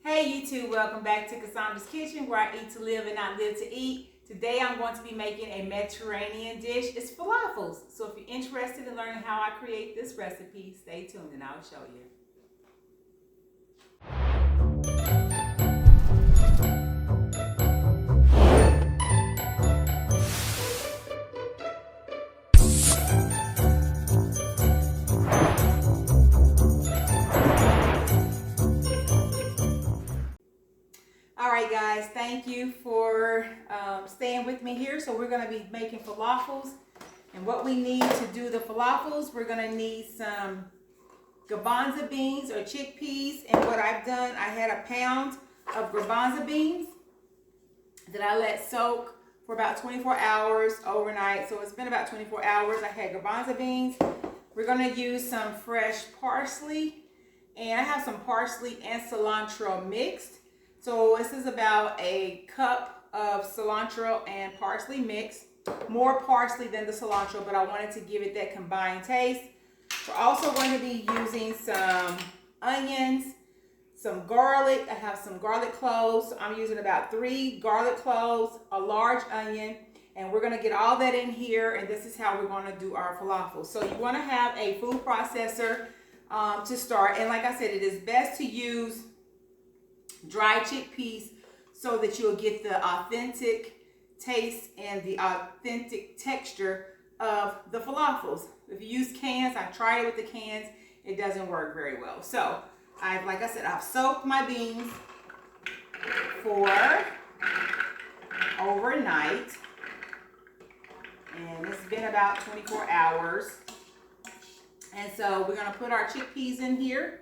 Hey YouTube, welcome back to Cassandra's Kitchen, where I eat to live and not live to eat. Today I'm going to be making a Mediterranean dish. It's falafels. So if you're interested in learning how I create this recipe, stay tuned and I'll show you. Alright guys, thank you for staying with me here. So we're going to be making falafels, and what we need to do the falafels, we're going to need some garbanzo beans or chickpeas. And what I've done, I had a pound of garbanzo beans that I let soak for about 24 hours overnight. So it's been about 24 hours. I had garbanzo beans. We're going to use some fresh parsley, and I have some parsley and cilantro mixed. So this is about a cup of cilantro and parsley mixed. More parsley than the cilantro, but I wanted to give it that combined taste. We're also going to be using some onions, some garlic. I have some garlic cloves. So I'm using about 3 garlic cloves, a large onion, and we're going to get all that in here, and this is how we're going to do our falafel. So you want to have a food processor to start, and like I said, it is best to use dried chickpeas so that you'll get the authentic taste and the authentic texture of the falafels. If you use cans, I tried it with the cans, it doesn't work very well. So like I said, I've soaked my beans for overnight, and it's been about 24 hours. And so we're going to put our chickpeas in here.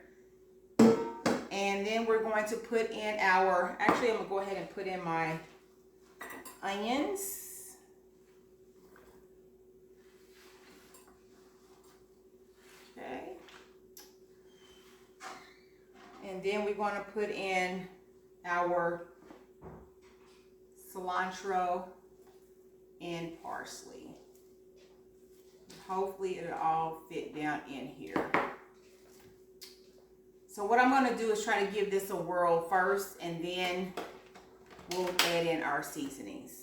And then we're going to put in our, actually I'm going to go ahead and put in my onions. Okay. And then we're going to put in our cilantro and parsley. Hopefully it'll all fit down in here. So what I'm going to do is try to give this a whirl first, and then we'll add in our seasonings.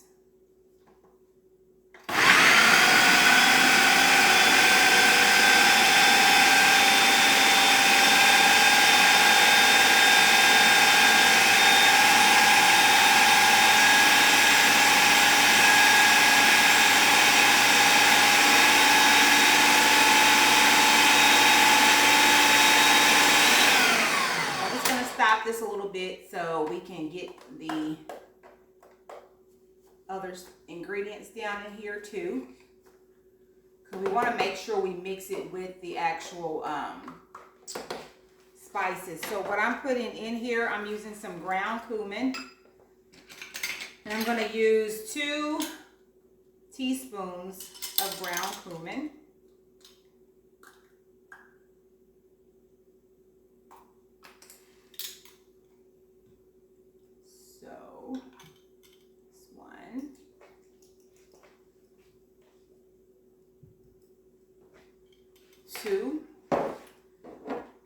This a little bit so we can get the other ingredients down in here too, because we want to make sure we mix it with the actual spices. So what I'm putting in here, I'm using some ground cumin, and I'm going to use 2 teaspoons of ground cumin. This one. 2.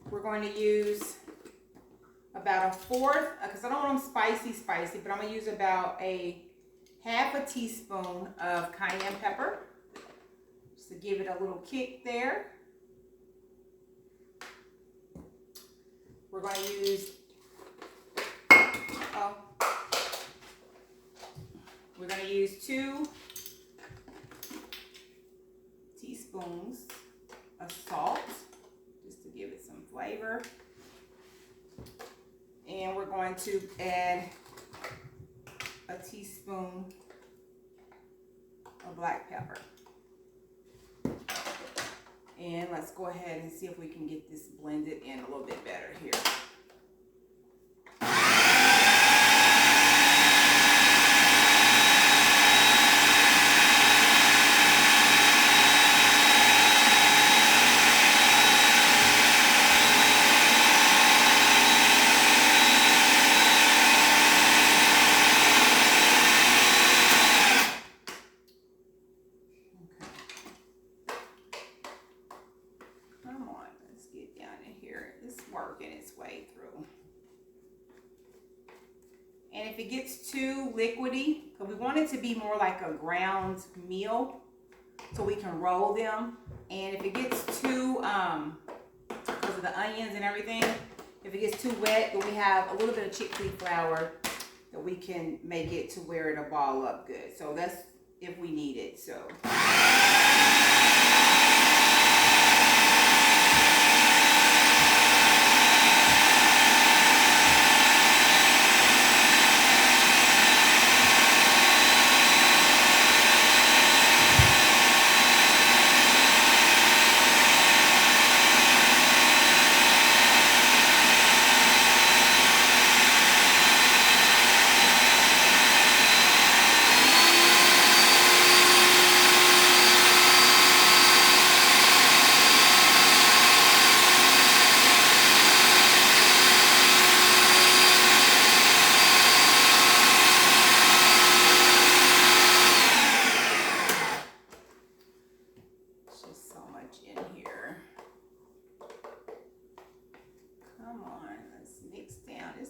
We're going to use about 1/4, because I don't want them spicy, but I'm going to use about a half a teaspoon of cayenne pepper, just to give it a little kick there. We're going to use we're going to use 2 teaspoons of salt, just to give it some flavor. And we're going to add a teaspoon of black pepper. And let's go ahead and see if we can get this blended in a little bit better here. Come on, let's get down in here. It's working its way. if it gets too liquidy, because we want it to be more like a ground meal so we can roll them. And if it gets too, because of the onions and everything, if it gets too wet, then we have a little bit of chickpea flour that we can make it to where it'll ball up good. So that's if we need it. So.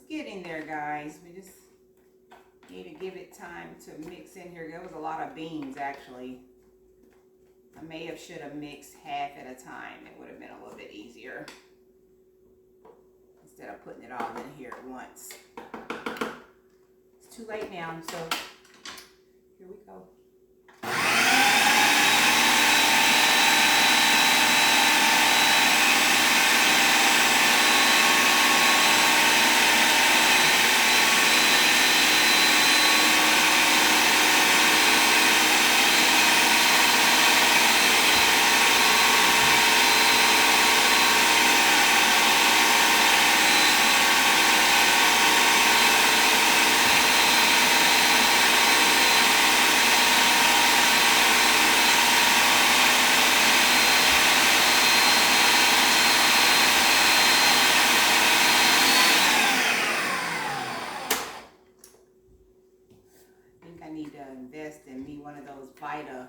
Getting there, guys. We just need to give it time to mix in here. There was a lot of beans, actually. I should have mixed half at a time. It would have been a little bit easier instead of putting it all in here at once. It's too late now, so here we go. Invest in me one of those Vita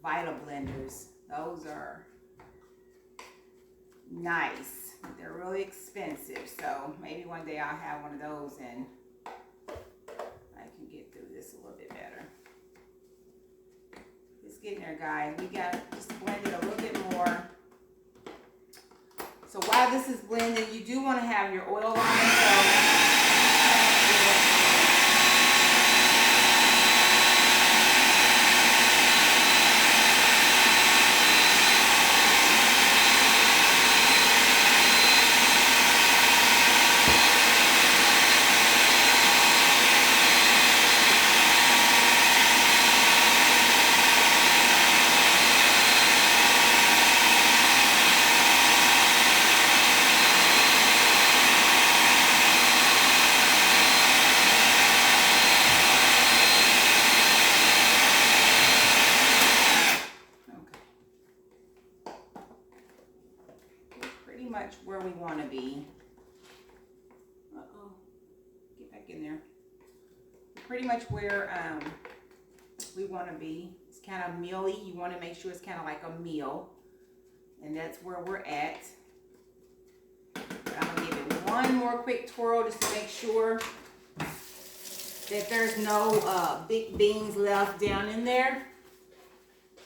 blenders. Those are nice. They're really expensive, so maybe one day I'll have one of those and I can get through this a little bit better. It's getting there, guys. We got just blend it a little bit more. So while this is blending, you do want to have your oil on it. Where we want to be. Get back in there. Pretty much where we want to be. It's kind of mealy. You want to make sure it's kind of like a meal, and that's where we're at. I'm gonna give it one more quick twirl just to make sure that there's no big beans left down in there.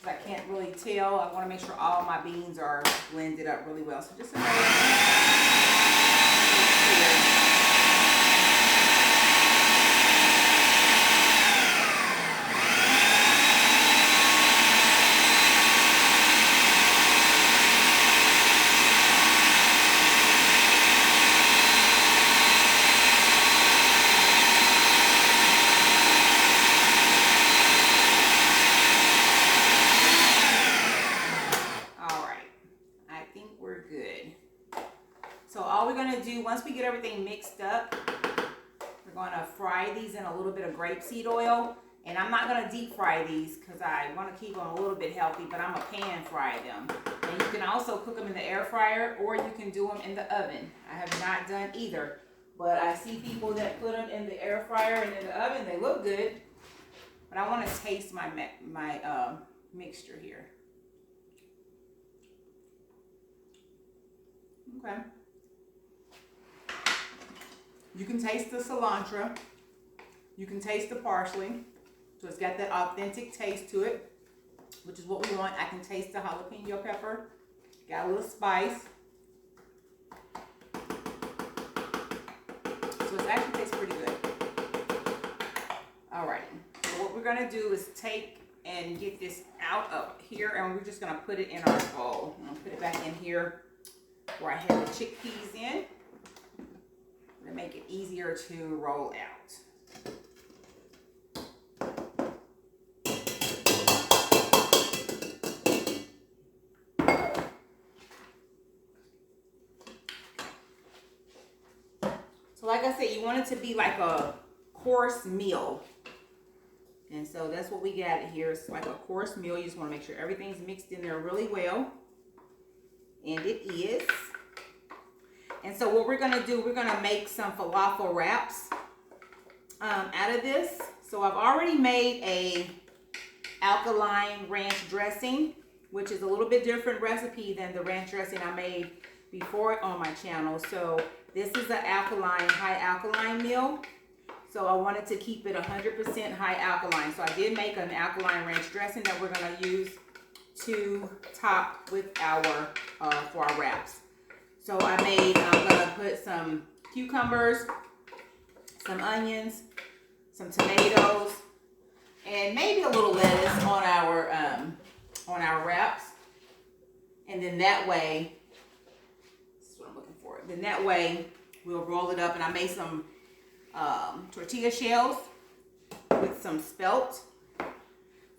I can't really tell. I want to make sure all my beans are blended up really well. So just once we get everything mixed up, we're going to fry these in a little bit of grapeseed oil. And I'm not going to deep fry these because I want to keep them a little bit healthy, but I'm going to pan fry them. And you can also cook them in the air fryer, or you can do them in the oven. I have not done either, but I see people that put them in the air fryer and in the oven. They look good, but I want to taste my mixture here. Okay. You can taste the cilantro. You can taste the parsley. So it's got that authentic taste to it, which is what we want. I can taste the jalapeno pepper. Got a little spice. So it actually tastes pretty good. All right. So what we're going to do is take and get this out of here, and we're just going to put it in our bowl. I'm going to put it back in here where I have the chickpeas in to make it easier to roll out. So like I said, you want it to be like a course meal. And so that's what we got here. It's like a course meal. You just want to make sure everything's mixed in there really well. And it is. And so what we're going to do, we're going to make some falafel wraps out of this. So I've already made a alkaline ranch dressing, which is a little bit different recipe than the ranch dressing I made before on my channel. So this is an alkaline, high alkaline meal. So I wanted to keep it 100% high alkaline. So I did make an alkaline ranch dressing that we're going to use to top with our, for our wraps. So I'm going to put some cucumbers, some onions, some tomatoes, and maybe a little lettuce on our wraps. And then that way, this is what I'm looking for. Then that way we'll roll it up, and I made some tortilla shells with some spelt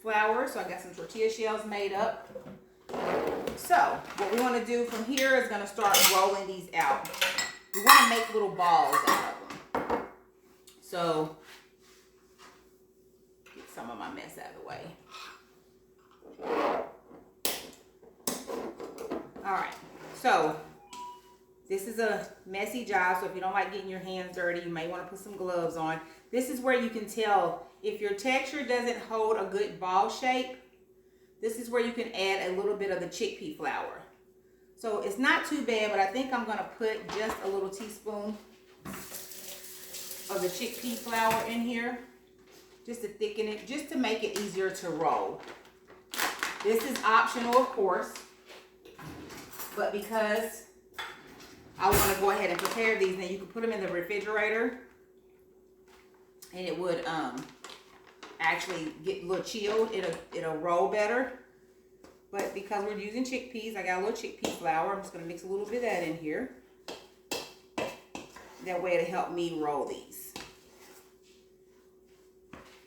flour. So I got some tortilla shells made up. So what we want to do from here is going to start rolling these out. We want to make little balls out of them. So get some of my mess out of the way. All right. So this is a messy job, so if you don't like getting your hands dirty, you may want to put some gloves on. This is where you can tell if your texture doesn't hold a good ball shape. This is where you can add a little bit of the chickpea flour. So it's not too bad, but I think I'm going to put just a little teaspoon of the chickpea flour in here, just to thicken it, just to make it easier to roll. This is optional, of course, but because I want to go ahead and prepare these, then you can put them in the refrigerator and it would actually get a little chilled. It'll roll better. But because we're using chickpeas, I got a little chickpea flour. I'm just going to mix a little bit of that in here. That way it'll help me roll these.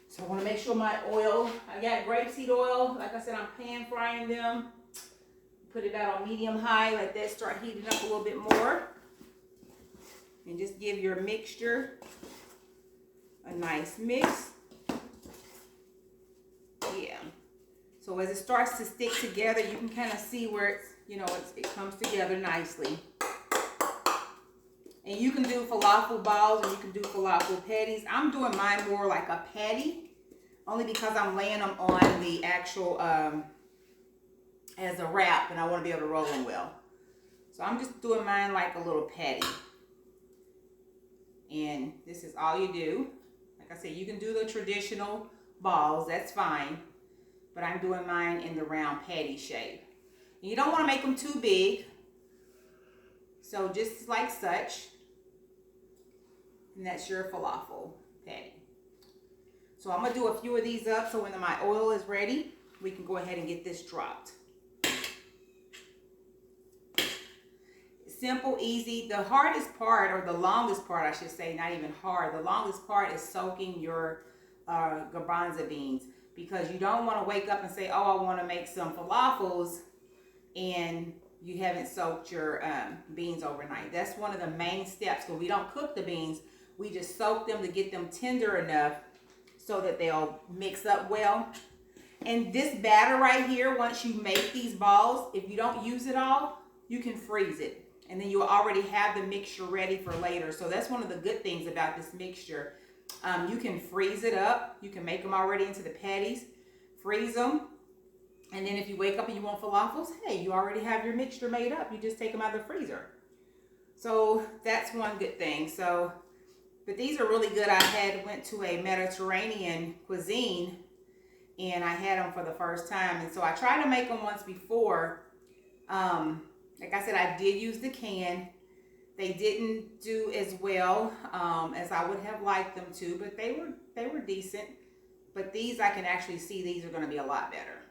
So I want to make sure my oil, I got grapeseed oil. Like I said, I'm pan frying them. Put it out on medium high, let that start heating up a little bit more. And just give your mixture a nice mix. Yeah. So as it starts to stick together, you can kind of see where it's, it comes together nicely. And you can do falafel balls or you can do falafel patties. I'm doing mine more like a patty, only because I'm laying them on the actual as a wrap, and I want to be able to roll them well. So I'm just doing mine like a little patty. And this is all you do. Like I said, you can do the traditional balls, that's fine. But I'm doing mine in the round patty shape. And you don't want to make them too big. So just like such. And that's your falafel patty. So I'm going to do a few of these up, so when my oil is ready, we can go ahead and get this dropped. Simple, easy. The hardest part, or the longest part, I should say, not even hard. The longest part is soaking your garbanzo beans, because you don't want to wake up and say, oh, I want to make some falafels, and you haven't soaked your beans overnight. That's one of the main steps. When we don't cook the beans, we just soak them to get them tender enough so that they'll mix up well. And this batter right here, once you make these balls, if you don't use it all, you can freeze it. And then you'll already have the mixture ready for later. So that's one of the good things about this mixture. You can freeze it up. You can make them already into the patties. Freeze them. And then if you wake up and you want falafels, hey, you already have your mixture made up. You just take them out of the freezer. So that's one good thing. So But these are really good. I went to a Mediterranean cuisine and I had them for the first time. And so I tried to make them once before. Like I said, I did use the Cayenne. They didn't do as well as I would have liked them to, but they were decent. But these, I can actually see these are going to be a lot better.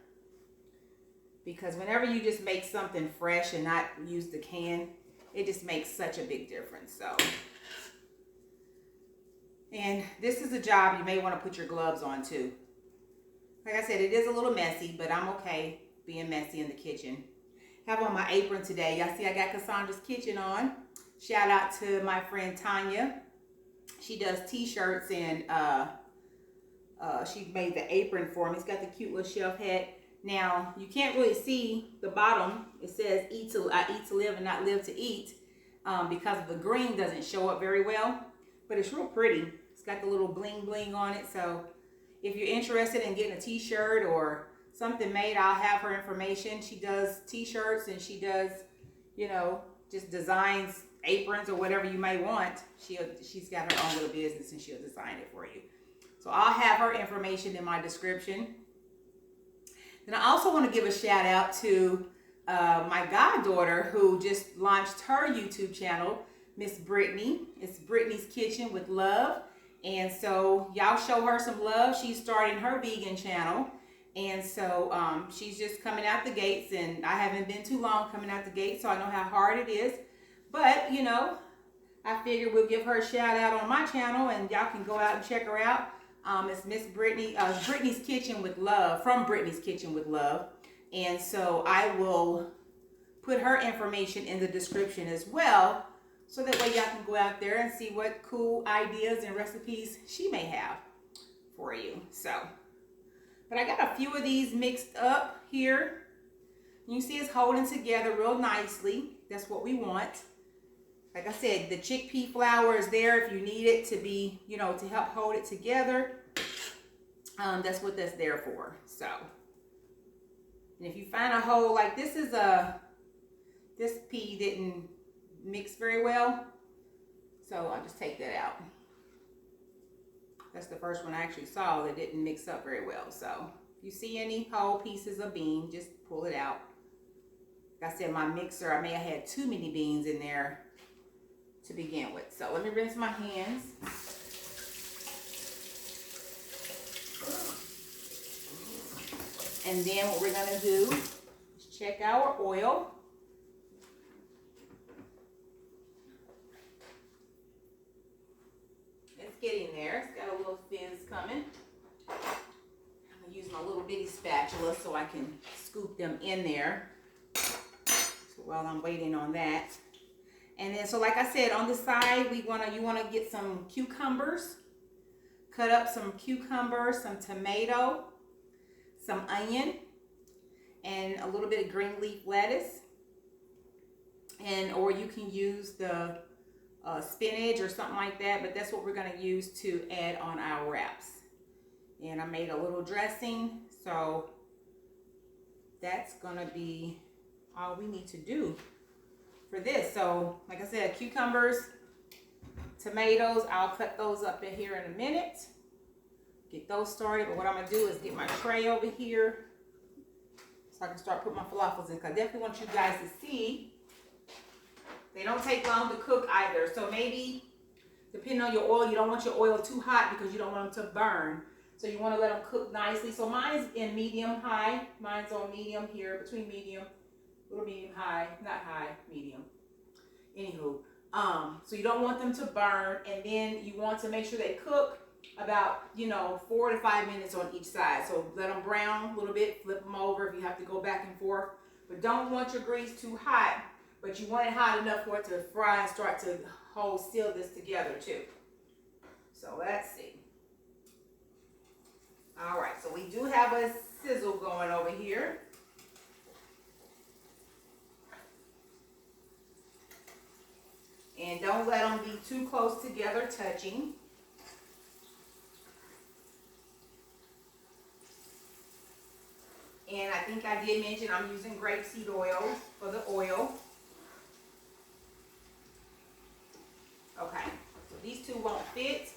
Because whenever you just make something fresh and not use the Cayenne, it just makes such a big difference. So, and this is a job you may want to put your gloves on too. Like I said, it is a little messy, but I'm okay being messy in the kitchen. Have on my apron today. Y'all see I got Cassandra's Kitchen on. Shout out to my friend Tanya. She does t-shirts and she made the apron for me. It's got the cute little shelf head. Now, you can't really see the bottom. It says I eat to live and not live to eat because the green doesn't show up very well. But it's real pretty. It's got the little bling bling on it. So if you're interested in getting a t-shirt or something made, I'll have her information. She does t-shirts and she does, you know, just designs aprons or whatever you may want. She's got her own little business and she'll design it for you. So I'll have her information in my description. Then I also want to give a shout out to my goddaughter who just launched her YouTube channel, Miss Brittany. It's Brittany's Kitchen with Love. And so y'all show her some love. She's starting her vegan channel. And so she's just coming out the gates, and I haven't been too long coming out the gates, so I know how hard it is. But, you know, I figured we'll give her a shout out on my channel, and y'all can go out and check her out. It's Miss Brittany, Brittany's Kitchen with Love, from Brittany's Kitchen with Love. And so I will put her information in the description as well, so that way y'all can go out there and see what cool ideas and recipes she may have for you. So, but I got a few of these mixed up here. You see it's holding together real nicely. That's what we want. Like I said, the chickpea flour is there if you need it to be, you know, to help hold it together. That's what that's there for. So, and if you find a hole, like this pea didn't mix very well. So I'll just take that out. That's the first one I actually saw that didn't mix up very well. So if you see any whole pieces of bean, just pull it out. Like I said, my mixer, I may have had too many beans in there to begin with. So let me rinse my hands. And then what we're gonna do is check our oil. Getting there. It's got a little fizz coming. I'm going to use my little bitty spatula so I can scoop them in there. So while I'm waiting on that. And then, so like I said, on the side, you want to get some cucumbers. Cut up some cucumbers, some tomato, some onion, and a little bit of green leaf lettuce. And, or you can use the spinach or something like that, but that's what we're going to use to add on our wraps. And I made a little dressing, so that's going to be all we need to do for this. So like I said, cucumbers, tomatoes, I'll cut those up in here in a minute, get those started. But what I'm going to do is get my tray over here so I can start putting my falafels in, because I definitely want you guys to see. They don't take long to cook either. So maybe, depending on your oil, you don't want your oil too hot because you don't want them to burn. So you want to let them cook nicely. So mine's in medium high. Mine's on medium here, between medium, little medium high, not high, medium. Anywho, so you don't want them to burn, and then you want to make sure they cook about, 4 to 5 minutes on each side. So let them brown a little bit, flip them over if you have to go back and forth. But don't want your grease too hot. But you want it hot enough for it to fry and start to seal this together too. So let's see. All right, so we do have a sizzle going over here. And don't let them be too close together touching. And I think I did mention I'm using grapeseed oil for the oil. Okay, so these two won't fit,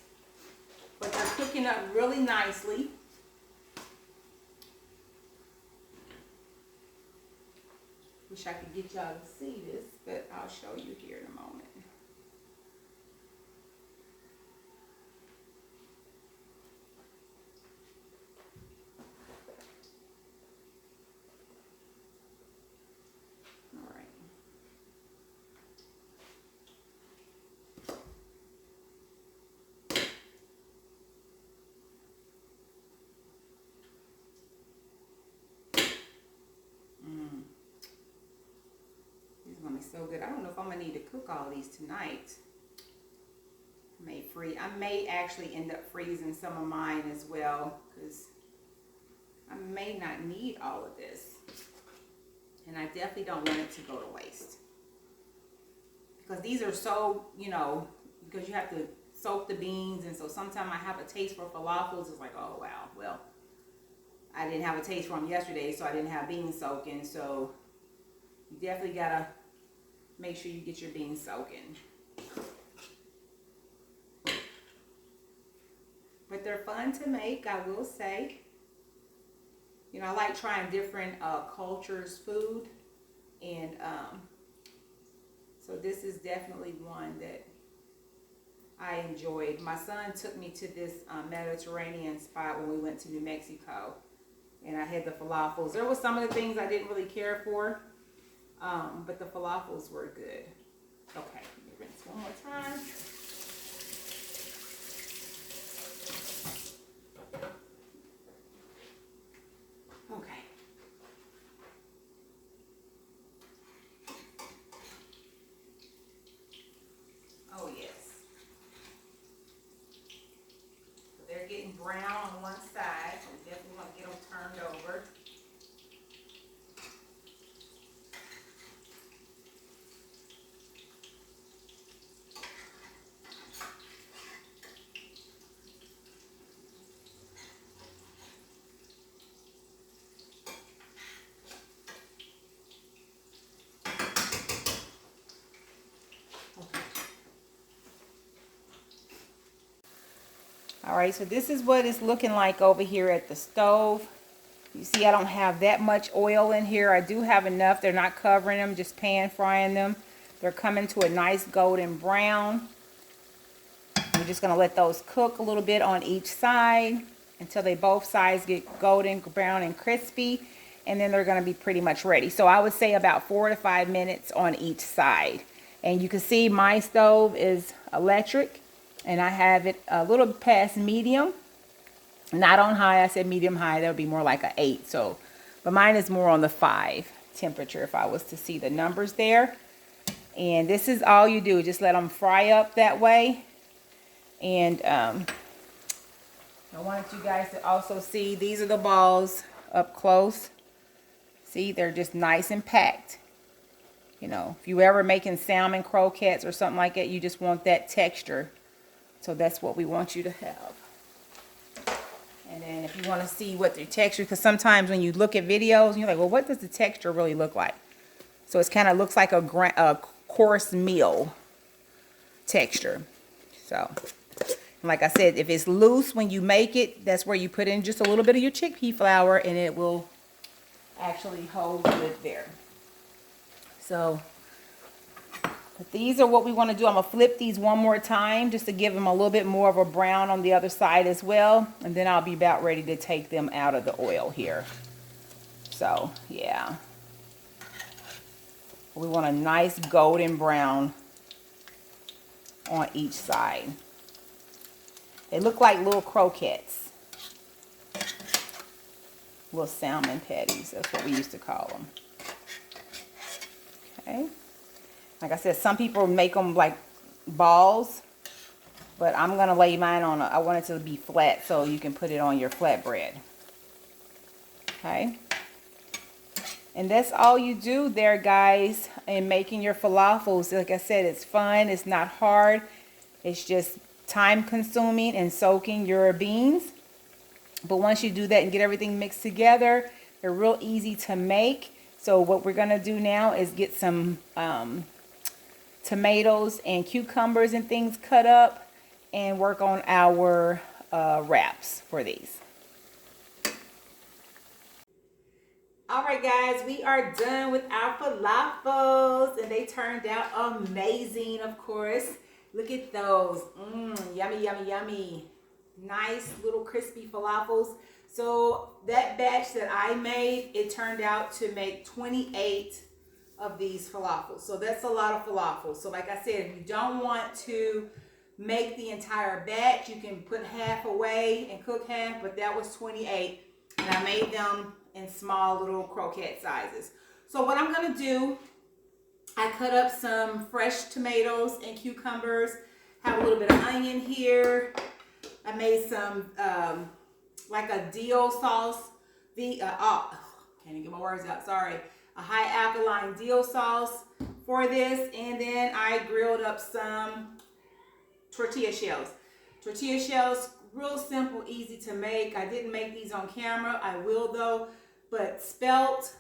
but they're cooking up really nicely. Wish I could get y'all to see this, but I'll show you here in a moment. All right. These are gonna be so good. I don't know if I'm gonna need to cook all these tonight. I may actually end up freezing some of mine as well, because I may not need all of this. And I definitely don't want it to go to waste. Because these are so, you know, because you have to soak the beans, and so sometimes I have a taste for falafels. It's like, oh wow, well, I didn't have a taste for them yesterday, so I didn't have beans soaking. So you definitely gotta make sure you get your beans soaking. But they're fun to make, I will say. You know, I like trying different cultures' food, and so this is definitely one that I enjoyed. My son took me to this Mediterranean spot when we went to New Mexico, and I had the falafels. There were some of the things I didn't really care for, but the falafels were good. Okay, let me rinse one more time. Okay. Oh yes. So they're getting brown on one side, so we definitely want to get them turned over. All right, so this is what it's looking like over here at the stove. You see, I don't have that much oil in here. I do have enough. They're not covering them, just pan frying them. They're coming to a nice golden brown. We're just going to let those cook a little bit on each side until they both sides get golden brown and crispy, and then they're going to be pretty much ready. So I would say about 4 to 5 minutes on each side. And you can see my stove is electric, and I have it a little past medium, not on high. I said medium high. That would be more like an 8. So, but mine is more on the 5 temperature if I was to see the numbers there. And this is all you do, just let them fry up that way. And I wanted you guys to also see, these are the balls up close. See, they're just nice and packed. You know, if you ever making salmon croquettes or something like that, you just want that texture. So that's what we want you to have. And then if you want to see what the texture, because sometimes when you look at videos, you're like, well, what does the texture really look like? So it kind of looks like a coarse meal texture. So, like I said, if it's loose when you make it, that's where you put in just a little bit of your chickpea flour, and it will actually hold good there. So, but these are what we want to do. I'm going to flip these one more time just to give them a little bit more of a brown on the other side as well. And then I'll be about ready to take them out of the oil here. So, yeah. We want a nice golden brown on each side. They look like little croquettes. Little salmon patties. That's what we used to call them. Okay. Like I said, some people make them like balls, but I'm going to lay mine on, I want it to be flat so you can put it on your flatbread. Okay. And that's all you do there, guys, in making your falafels. Like I said, it's fun. It's not hard. It's just time consuming and soaking your beans. But once you do that and get everything mixed together, they're real easy to make. So what we're going to do now is get some tomatoes and cucumbers and things cut up, and work on our wraps for these. All right, guys, we are done with our falafels, and they turned out amazing, of course. Look at those. Yummy, yummy, yummy. Nice little crispy falafels. So that batch that I made, it turned out to make 28 of these falafels. So that's a lot of falafels. So like I said, if you don't want to make the entire batch, you can put half away and cook half, but that was 28, and I made them in small little croquette sizes. So what I'm gonna do, I cut up some fresh tomatoes and cucumbers, have a little bit of onion here. I made some like a dill sauce, can't even get my words out, sorry. A high alkaline dill sauce for this, and then I grilled up some tortilla shells. Tortilla shells, real simple, easy to make. I didn't make these on camera, I will though. But spelt,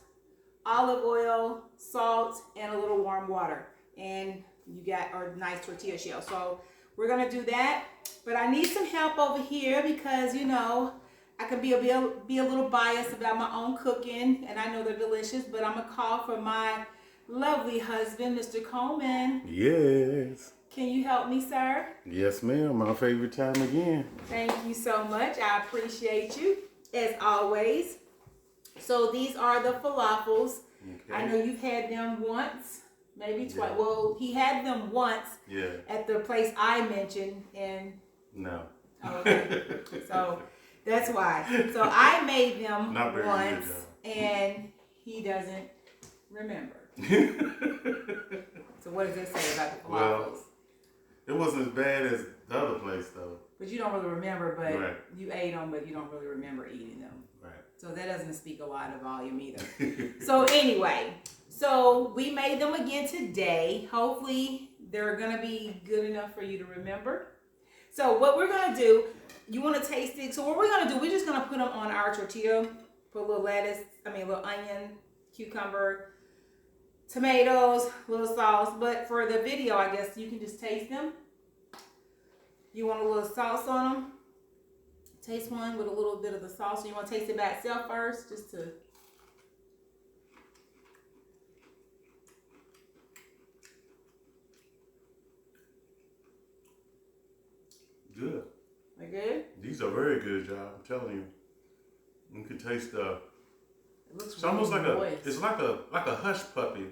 olive oil, salt, and a little warm water, and you got a nice tortilla shell. So we're gonna do that, but I need some help over here because, you know, I can be a little biased about my own cooking, and I know they're delicious, but I'm gonna call for my lovely husband, Mr. Cumin. Yes. Can you help me, sir? Yes, ma'am. My favorite time again. Thank you so much. I appreciate you, as always. So these are the falafels. Okay. I know you've had them once, maybe twice. Yeah. Well, he had them once at the place I mentioned, and no. Okay. So that's why. So I made them once, and he doesn't remember. So what does it say about the falafels? Well, it wasn't as bad as the other place, though. But you don't really remember, but you ate them, but you don't really remember eating them. Right. So that doesn't speak a lot of volume either. So anyway, so we made them again today. Hopefully they're going to be good enough for you to remember. So what we're going to do, you want to taste it. So what we're going to do, we're just going to put them on our tortilla. Put a little lettuce, a little onion, cucumber, tomatoes, little sauce. But for the video, I guess you can just taste them. You want a little sauce on them? Taste one with a little bit of the sauce. You want to taste it by itself first, just to. Good. They good? These are very good, y'all. I'm telling you. You can taste the. It looks it's really almost like moist. It's like a hush puppy.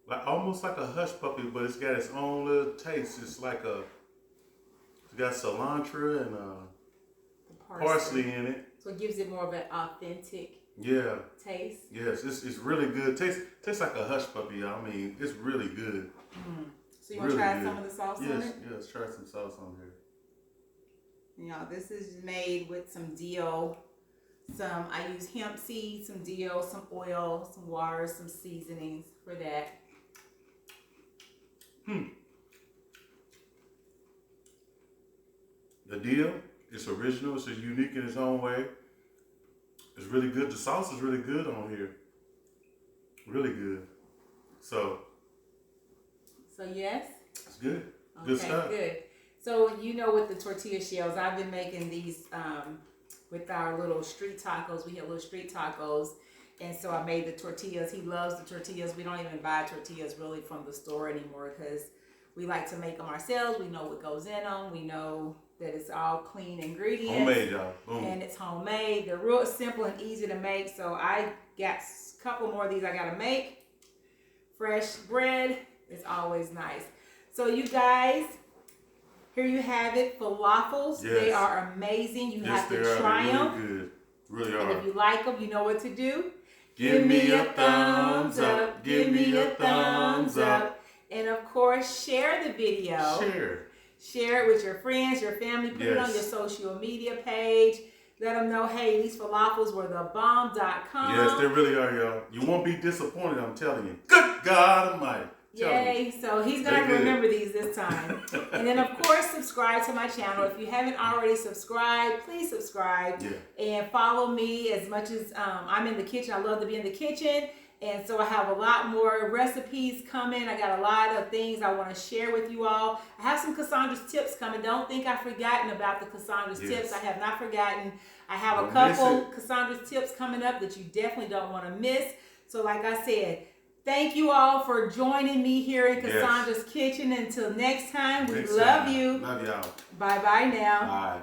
Like almost like a hush puppy, but it's got its own little taste. It's like it's got cilantro and parsley in it. So it gives it more of an authentic taste. Yes, it's really good. Tastes like a hush puppy. I mean, it's really good. So you want to try some of the sauce on it? Yes, try some sauce on here. You know, this is made with some dill. I use hemp seeds, some dill, some oil, some water, some seasonings for that. The dill, it's original. It's unique in its own way. It's really good. The sauce is really good on here. Really good. So yes? It's good. Okay, good stuff. Good. So you know, with the tortilla shells, I've been making these with our little street tacos. We have little street tacos. And so I made the tortillas. He loves the tortillas. We don't even buy tortillas really from the store anymore because we like to make them ourselves. We know what goes in them. We know that it's all clean ingredients. Homemade, y'all. Boom. And it's homemade. They're real simple and easy to make. So I got a couple more of these I got to make. Fresh bread is always nice. So you guys, here you have it. Falafels. Yes. They are amazing. You have to try them. Really good. Really are. And if you like them, you know what to do. Give me a thumbs up. Give me a thumbs up. And of course, share the video. Share it with your friends, your family. Put it on your social media page. Let them know, hey, these falafels were the bomb.com. Yes, they really are, y'all. You won't be disappointed, I'm telling you. Good God Almighty. Yay. So he's going to remember these this time. And then, of course, subscribe to my channel. If you haven't already subscribed, please subscribe. And follow me as much as I'm in the kitchen. I love to be in the kitchen. And so I have a lot more recipes coming. I got a lot of things I want to share with you all. I have some Cassandra's tips coming. Don't think I've forgotten about the Cassandra's tips. I have not forgotten. I have a couple Cassandra's tips coming up that you definitely don't want to miss. So like I said, thank you all for joining me here in Cassandra's kitchen. Until next time, we love you. Love y'all. Bye-bye now. Bye.